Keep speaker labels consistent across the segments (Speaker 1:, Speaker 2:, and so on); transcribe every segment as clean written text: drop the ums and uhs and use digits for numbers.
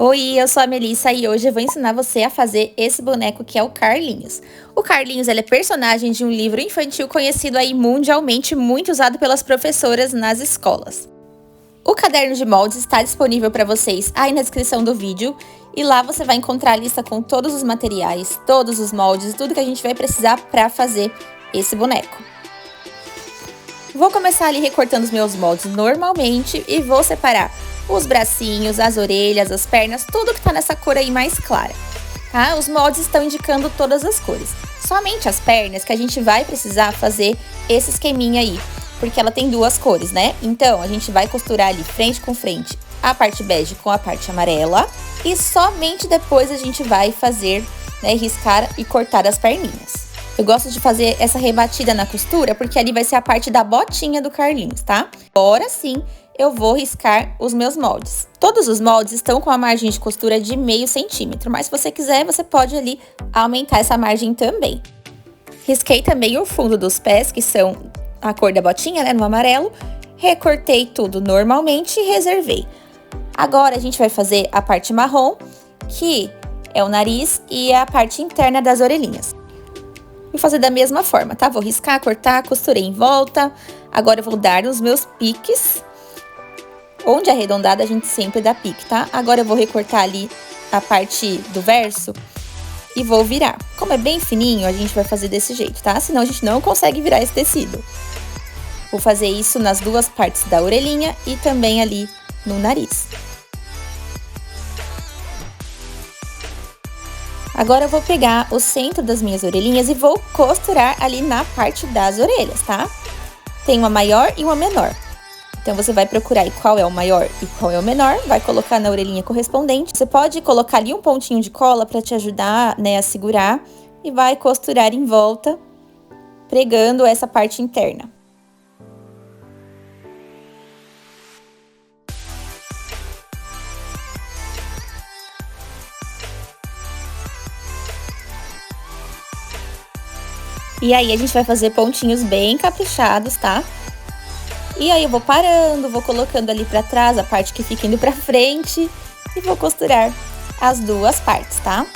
Speaker 1: Oi, eu sou a Melissa e hoje eu vou ensinar você a fazer esse boneco que é o Carlinhos. O Carlinhos, ele é personagem de um livro infantil conhecido aí mundialmente, muito usado pelas professoras nas escolas. O caderno de moldes está disponível para vocês aí na descrição do vídeo e lá você vai encontrar a lista com todos os materiais, todos os moldes, tudo que a gente vai precisar para fazer esse boneco. Vou começar ali recortando os meus moldes normalmente e vou separar os bracinhos, as orelhas, as pernas, tudo que tá nessa cor aí mais clara, tá? Os moldes estão indicando todas as cores. Somente as pernas que a gente vai precisar fazer esse esqueminha aí, porque ela tem duas cores, né? Então, a gente vai costurar ali frente com frente a parte bege com a parte amarela e somente depois a gente vai fazer, né, riscar e cortar as perninhas. Eu gosto de fazer essa rebatida na costura, porque ali vai ser a parte da botinha do Carlinhos, tá? Agora sim, eu vou riscar os meus moldes. Todos os moldes estão com a margem de costura de meio centímetro, mas se você quiser, você pode ali aumentar essa margem também. Risquei também o fundo dos pés, que são a cor da botinha, né, no amarelo. Recortei tudo normalmente e reservei. Agora a gente vai fazer a parte marrom, que é o nariz e a parte interna das orelhinhas. Vou fazer da mesma forma, tá? Vou riscar, cortar, costurei em volta. Agora eu vou dar os meus piques. Onde é arredondada, a gente sempre dá pique, tá? Agora eu vou recortar ali a parte do verso e vou virar. Como é bem fininho, a gente vai fazer desse jeito, tá? Senão a gente não consegue virar esse tecido. Vou fazer isso nas duas partes da orelhinha e também ali no nariz. Agora eu vou pegar o centro das minhas orelhinhas e vou costurar ali na parte das orelhas, tá? Tem uma maior e uma menor. Então, você vai procurar aí qual é o maior e qual é o menor, vai colocar na orelhinha correspondente. Você pode colocar ali um pontinho de cola para te ajudar, né, a segurar e vai costurar em volta, pregando essa parte interna. E aí, a gente vai fazer pontinhos bem caprichados, tá? E aí, eu vou parando, vou colocando ali pra trás a parte que fica indo pra frente e vou costurar as duas partes, tá?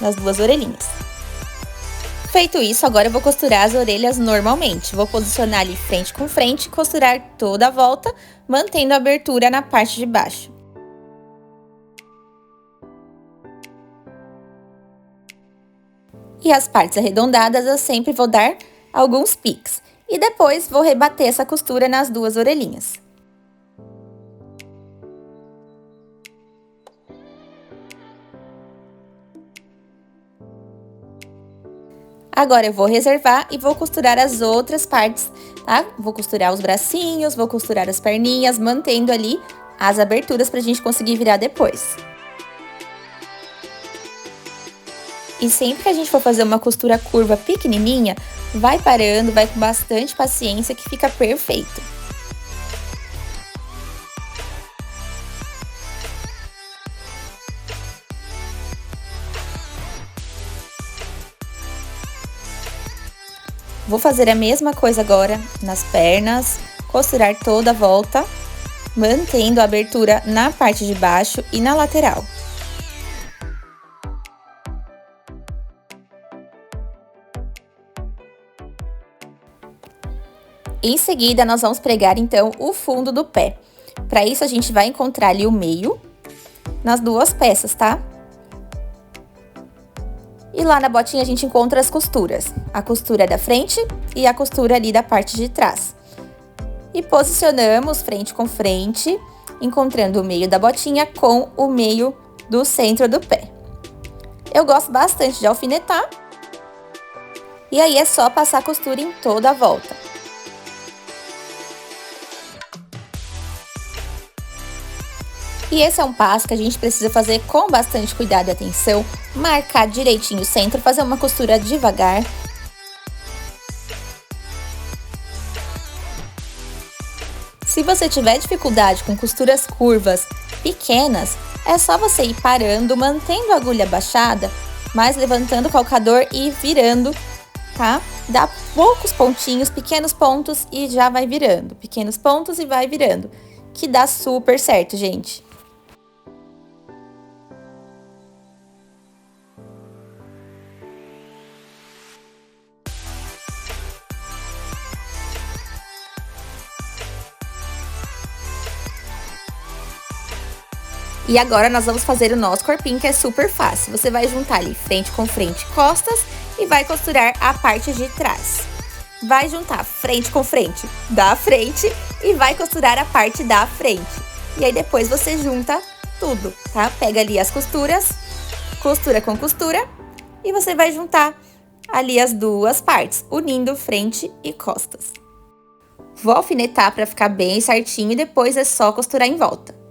Speaker 1: Nas duas orelhinhas. Feito isso, agora eu vou costurar as orelhas normalmente. Vou posicionar ali frente com frente e costurar toda a volta, mantendo a abertura na parte de baixo. E as partes arredondadas eu sempre vou dar alguns piques. E depois vou rebater essa costura nas duas orelhinhas. Agora eu vou reservar e vou costurar as outras partes, tá? Vou costurar os bracinhos, vou costurar as perninhas, mantendo ali as aberturas pra gente conseguir virar depois. E sempre que a gente for fazer uma costura curva pequenininha, vai parando, vai com bastante paciência que fica perfeito. Vou fazer a mesma coisa agora nas pernas, costurar toda a volta, mantendo a abertura na parte de baixo e na lateral. Em seguida, nós vamos pregar, então, o fundo do pé. Para isso, a gente vai encontrar ali o meio nas duas peças, tá? E lá na botinha, a gente encontra as costuras. A costura da frente e a costura ali da parte de trás. E posicionamos frente com frente, encontrando o meio da botinha com o meio do centro do pé. Eu gosto bastante de alfinetar. E aí, é só passar a costura em toda a volta. E esse é um passo que a gente precisa fazer com bastante cuidado e atenção, marcar direitinho o centro, fazer uma costura devagar. Se você tiver dificuldade com costuras curvas pequenas, é só você ir parando, mantendo a agulha baixada, mas levantando o calcador e virando, tá? Dá poucos pontinhos, pequenos pontos e já vai virando. Pequenos pontos e vai virando, que dá super certo, gente. E agora nós vamos fazer o nosso corpinho, que é super fácil. Você vai juntar ali frente com frente, costas e vai costurar a parte de trás. Vai juntar frente com frente da frente e vai costurar a parte da frente. E aí depois você junta tudo, tá? Pega ali as costuras, costura com costura e você vai juntar ali as duas partes, unindo frente e costas. Vou alfinetar para ficar bem certinho e depois é só costurar em volta.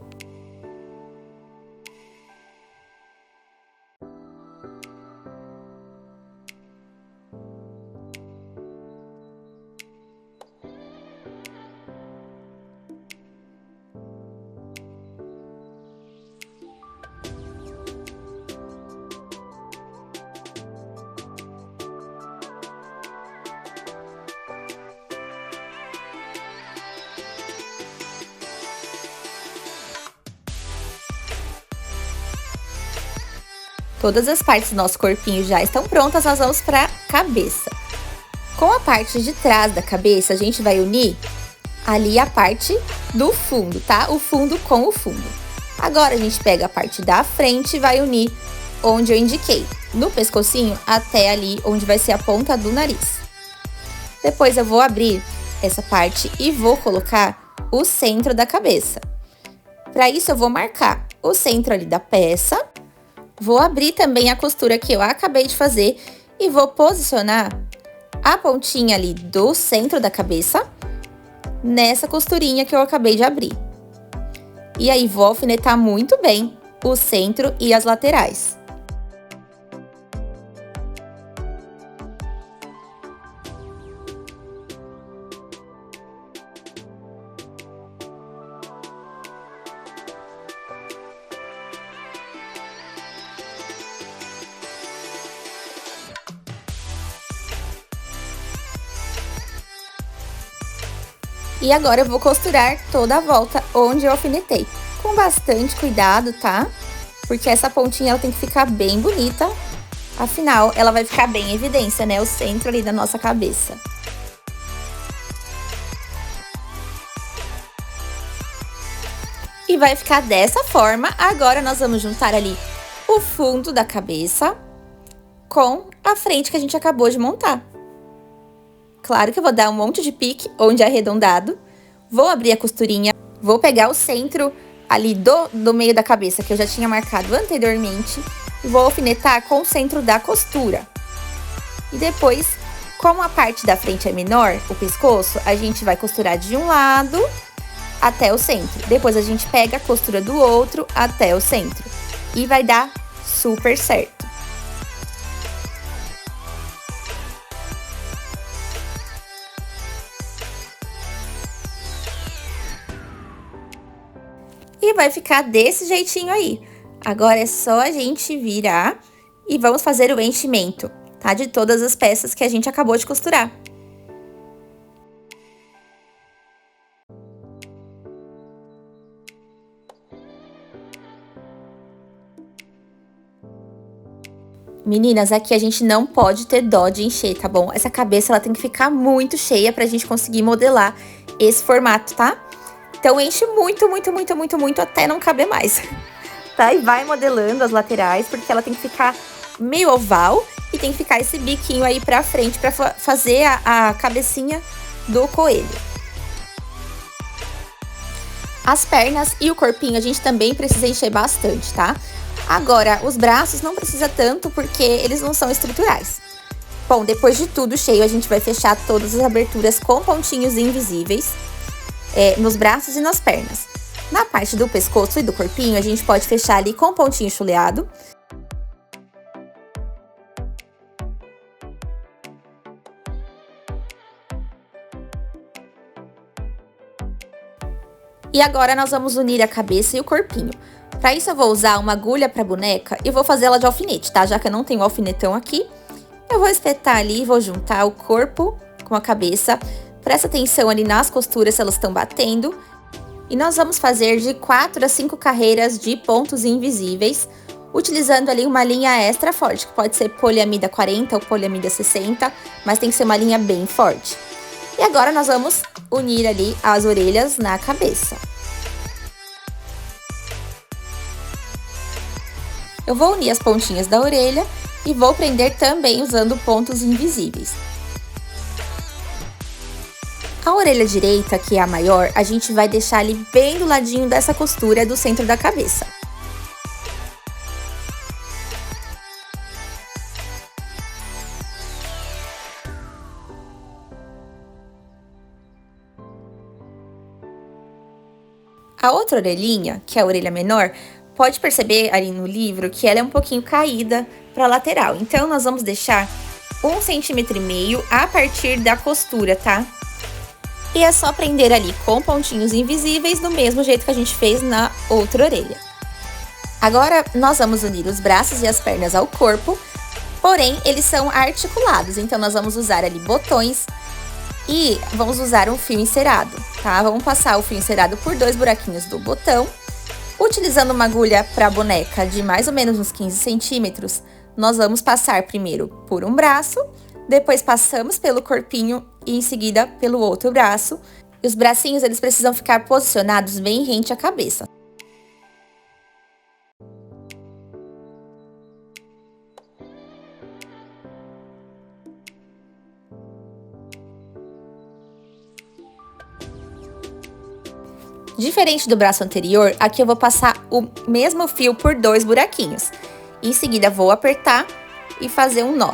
Speaker 1: Todas as partes do nosso corpinho já estão prontas, nós vamos para a cabeça. Com a parte de trás da cabeça, a gente vai unir ali a parte do fundo, tá? O fundo com o fundo. Agora, a gente pega a parte da frente e vai unir onde eu indiquei, no pescocinho até ali onde vai ser a ponta do nariz. Depois, eu vou abrir essa parte e vou colocar o centro da cabeça. Para isso, eu vou marcar o centro ali da peça. Vou abrir também a costura que eu acabei de fazer e vou posicionar a pontinha ali do centro da cabeça nessa costurinha que eu acabei de abrir. E aí, vou alfinetar muito bem o centro e as laterais. E agora eu vou costurar toda a volta onde eu alfinetei. Com bastante cuidado, tá? Porque essa pontinha ela tem que ficar bem bonita. Afinal, ela vai ficar bem em evidência, né? O centro ali da nossa cabeça. E vai ficar dessa forma. Agora nós vamos juntar ali o fundo da cabeça com a frente que a gente acabou de montar. Claro que eu vou dar um monte de pique onde é arredondado. Vou abrir a costurinha. Vou pegar o centro ali do meio da cabeça, que eu já tinha marcado anteriormente. E vou alfinetar com o centro da costura. E depois, como a parte da frente é menor, o pescoço, a gente vai costurar de um lado até o centro. Depois a gente pega a costura do outro até o centro. E vai dar super certo. E vai ficar desse jeitinho aí. Agora é só a gente virar e vamos fazer o enchimento, tá? De todas as peças que a gente acabou de costurar. Meninas, aqui a gente não pode ter dó de encher, tá bom? Essa cabeça ela tem que ficar muito cheia pra gente conseguir modelar esse formato, tá? Então, enche muito, muito, muito, muito, muito, até não caber mais, tá? E vai modelando as laterais, porque ela tem que ficar meio oval e tem que ficar esse biquinho aí pra frente pra fazer a cabecinha do coelho. As pernas e o corpinho a gente também precisa encher bastante, tá? Agora, os braços não precisa tanto, porque eles não são estruturais. Bom, depois de tudo cheio, a gente vai fechar todas as aberturas com pontinhos invisíveis. Nos braços e nas pernas. Na parte do pescoço e do corpinho, a gente pode fechar ali com pontinho chuleado. E agora nós vamos unir a cabeça e o corpinho. Para isso eu vou usar uma agulha para boneca e vou fazer ela de alfinete, tá? Já que eu não tenho alfinetão aqui, eu vou espetar ali e vou juntar o corpo com a cabeça. Presta atenção ali nas costuras, se elas estão batendo. E nós vamos fazer de 4 a 5 carreiras de pontos invisíveis, utilizando ali uma linha extra forte, que pode ser poliamida 40 ou poliamida 60, mas tem que ser uma linha bem forte. E agora nós vamos unir ali as orelhas na cabeça. Eu vou unir as pontinhas da orelha e vou prender também usando pontos invisíveis. A orelha direita, que é a maior, a gente vai deixar ali bem do ladinho dessa costura do centro da cabeça. A outra orelhinha, que é a orelha menor, pode perceber ali no livro que ela é um pouquinho caída para a lateral. Então, nós vamos deixar 1,5 cm a partir da costura, tá? E é só prender ali com pontinhos invisíveis, do mesmo jeito que a gente fez na outra orelha. Agora, nós vamos unir os braços e as pernas ao corpo, porém, eles são articulados. Então, nós vamos usar ali botões e vamos usar um fio encerado, tá? Vamos passar o fio encerado por 2 buraquinhos do botão. Utilizando uma agulha para boneca de mais ou menos uns 15 centímetros, nós vamos passar primeiro por um braço, depois passamos pelo corpinho e em seguida pelo outro braço. E os bracinhos, eles precisam ficar posicionados bem rente à cabeça. Diferente do braço anterior, aqui eu vou passar o mesmo fio por 2 buraquinhos. Em seguida, vou apertar e fazer um nó.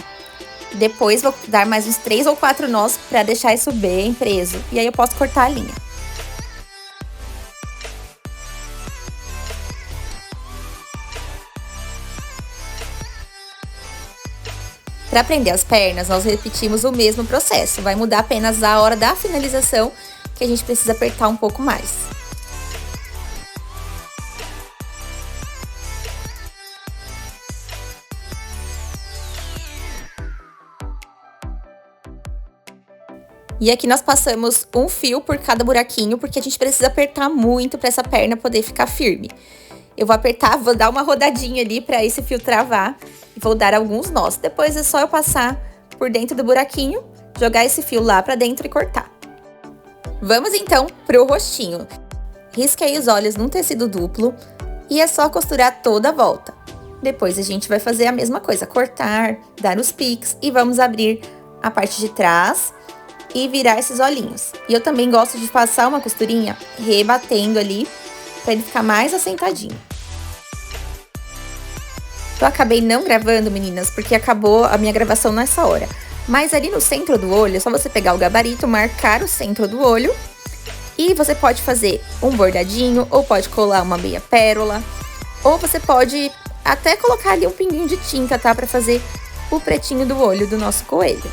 Speaker 1: Depois, vou dar mais uns 3 ou 4 nós para deixar isso bem preso. E aí, eu posso cortar a linha. Para prender as pernas, nós repetimos o mesmo processo. Vai mudar apenas a hora da finalização, que a gente precisa apertar um pouco mais. E aqui nós passamos um fio por cada buraquinho, porque a gente precisa apertar muito para essa perna poder ficar firme. Eu vou apertar, vou dar uma rodadinha ali para esse fio travar e vou dar alguns nós. Depois é só eu passar por dentro do buraquinho, jogar esse fio lá para dentro e cortar. Vamos então pro rostinho. Risquei os olhos num tecido duplo e é só costurar toda a volta. Depois a gente vai fazer a mesma coisa, cortar, dar os piques e vamos abrir a parte de trás e virar esses olhinhos. E eu também gosto de passar uma costurinha rebatendo ali, pra ele ficar mais assentadinho. Eu acabei não gravando, meninas, porque acabou a minha gravação nessa hora. Mas ali no centro do olho, é só você pegar o gabarito, marcar o centro do olho. E você pode fazer um bordadinho, ou pode colar uma meia pérola. Ou você pode até colocar ali um pinguinho de tinta, tá? Pra fazer o pretinho do olho do nosso coelho.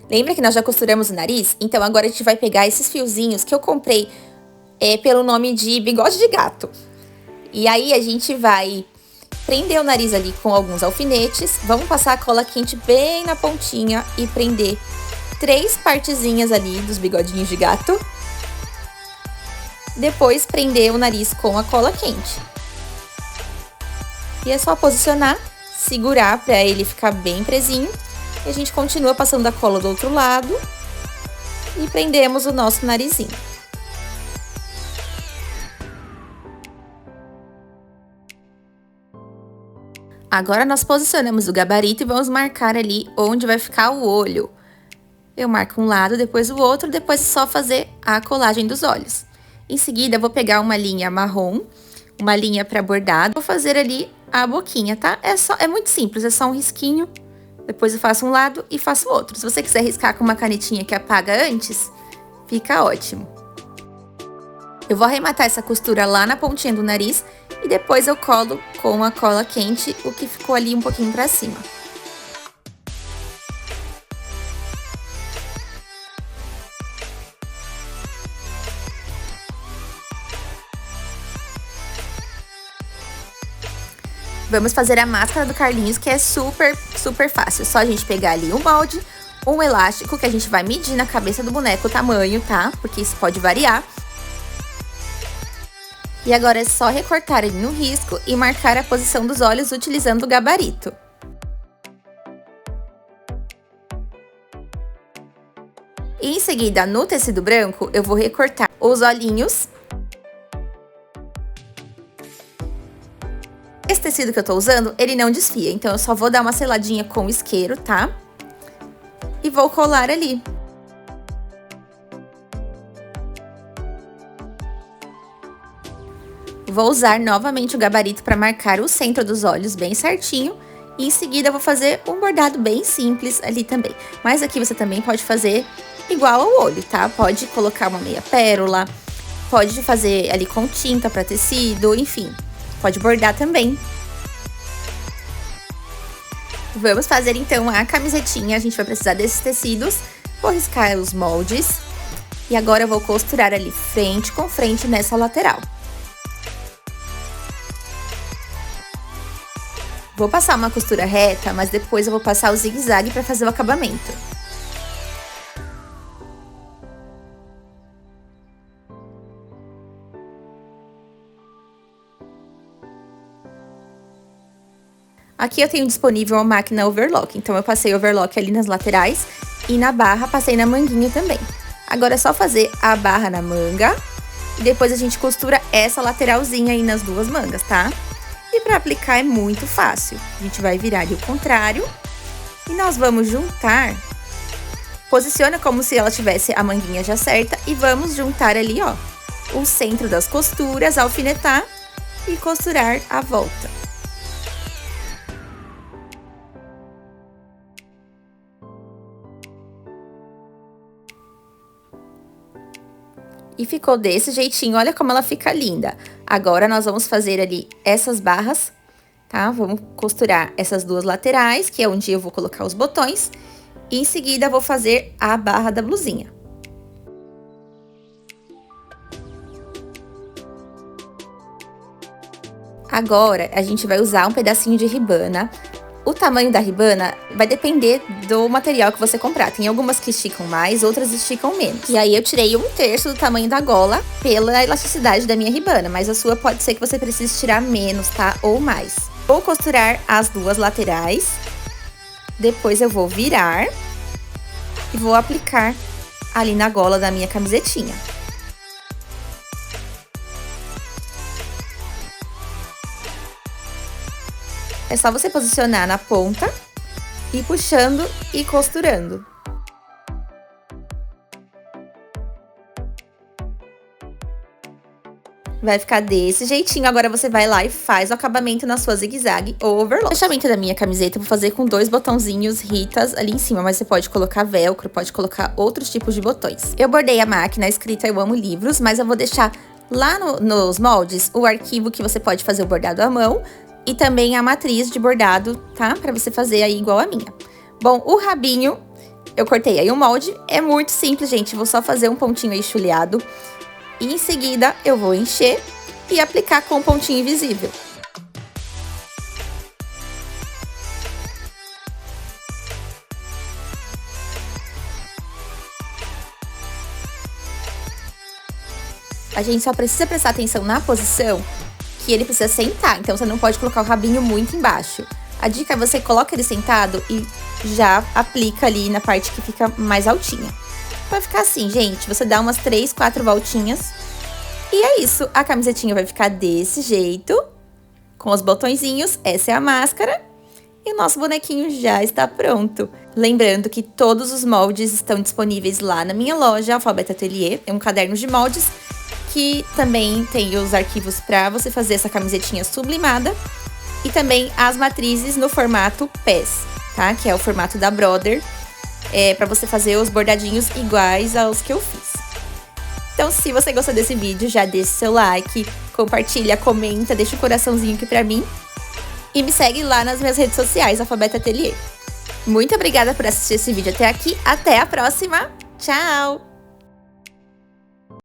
Speaker 1: Lembra que nós já costuramos o nariz? Então, agora a gente vai pegar esses fiozinhos que eu comprei pelo nome de bigode de gato. E aí, a gente vai prender o nariz ali com alguns alfinetes. Vamos passar a cola quente bem na pontinha e prender 3 partezinhas ali dos bigodinhos de gato. Depois, prender o nariz com a cola quente. E é só posicionar, segurar para ele ficar bem presinho. E a gente continua passando a cola do outro lado e prendemos o nosso narizinho. Agora nós posicionamos o gabarito e vamos marcar ali onde vai ficar o olho. Eu marco um lado, depois o outro, depois é só fazer a colagem dos olhos. Em seguida, eu vou pegar uma linha marrom, uma linha para bordado, vou fazer ali a boquinha, tá? É muito simples, é só um risquinho. Depois eu faço um lado e faço o outro. Se você quiser riscar com uma canetinha que apaga antes, fica ótimo. Eu vou arrematar essa costura lá na pontinha do nariz e depois eu colo com a cola quente o que ficou ali um pouquinho pra cima. Vamos fazer a máscara do Carlinhos, que é super fácil. É só a gente pegar ali um molde, um elástico, que a gente vai medir na cabeça do boneco o tamanho, tá? Porque isso pode variar. E agora é só recortar ele no risco e marcar a posição dos olhos utilizando o gabarito. E em seguida, no tecido branco, eu vou recortar os olhinhos. Esse tecido que eu tô usando, ele não desfia, então eu só vou dar uma seladinha com o isqueiro, tá? E vou colar ali. Vou usar novamente o gabarito para marcar o centro dos olhos bem certinho. E em seguida eu vou fazer um bordado bem simples ali também. Mas aqui você também pode fazer igual ao olho, tá? Pode colocar uma meia pérola, pode fazer ali com tinta para tecido, enfim. Pode bordar também. Vamos fazer então a camisetinha. A gente vai precisar desses tecidos. Vou riscar os moldes. E agora eu vou costurar ali frente com frente nessa lateral. Vou passar uma costura reta, mas depois eu vou passar o zigue-zague para fazer o acabamento. Aqui eu tenho disponível a máquina overlock, então eu passei overlock ali nas laterais e na barra passei na manguinha também. Agora é só fazer a barra na manga e depois a gente costura essa lateralzinha aí nas duas mangas, tá? E para aplicar é muito fácil. A gente vai virar ali o contrário e nós vamos juntar. Posiciona como se ela tivesse a manguinha já certa e vamos juntar ali, ó, o centro das costuras, alfinetar e costurar a volta. E ficou desse jeitinho, olha como ela fica linda. Agora, nós vamos fazer ali essas barras, tá? Vamos costurar essas duas laterais, que é onde eu vou colocar os botões. E em seguida, vou fazer a barra da blusinha. Agora, a gente vai usar um pedacinho de ribana. O tamanho da ribana vai depender do material que você comprar. Tem algumas que esticam mais, outras esticam menos. E aí eu tirei 1/3 do tamanho da gola pela elasticidade da minha ribana, mas a sua pode ser que você precise tirar menos, tá? Ou mais. Vou costurar as duas laterais. Depois eu vou virar e vou aplicar ali na gola da minha camisetinha. É só você posicionar na ponta, ir puxando e costurando. Vai ficar desse jeitinho. Agora você vai lá e faz o acabamento na sua zigue-zague ou overlock. O fechamento da minha camiseta eu vou fazer com 2 botãozinhos Ritas ali em cima, mas você pode colocar velcro, pode colocar outros tipos de botões. Eu bordei a máquina escrita Eu Amo Livros, mas eu vou deixar lá nos moldes o arquivo que você pode fazer o bordado à mão. E também a matriz de bordado, tá? Pra você fazer aí igual a minha. Bom, o rabinho, eu cortei aí o molde. É muito simples, gente. Vou só fazer um pontinho aí chuleado. E em seguida, eu vou encher e aplicar com um pontinho invisível. A gente só precisa prestar atenção na posição que ele precisa sentar, então você não pode colocar o rabinho muito embaixo. A dica é você coloca ele sentado e já aplica ali na parte que fica mais altinha. Vai ficar assim, gente, você dá umas 3, 4 voltinhas. E é isso, a camisetinha vai ficar desse jeito, com os botõezinhos, essa é a máscara. E o nosso bonequinho já está pronto. Lembrando que todos os moldes estão disponíveis lá na minha loja, Alphabet Atelier, é um caderno de moldes, que também tem os arquivos para você fazer essa camisetinha sublimada. E também as matrizes no formato PES, tá? Que é o formato da Brother, para você fazer os bordadinhos iguais aos que eu fiz. Então, se você gostou desse vídeo, já deixa seu like, compartilha, comenta, deixa um coraçãozinho aqui pra mim. E me segue lá nas minhas redes sociais, Alphabet Atelier. Muito obrigada por assistir esse vídeo até aqui. Até a próxima. Tchau!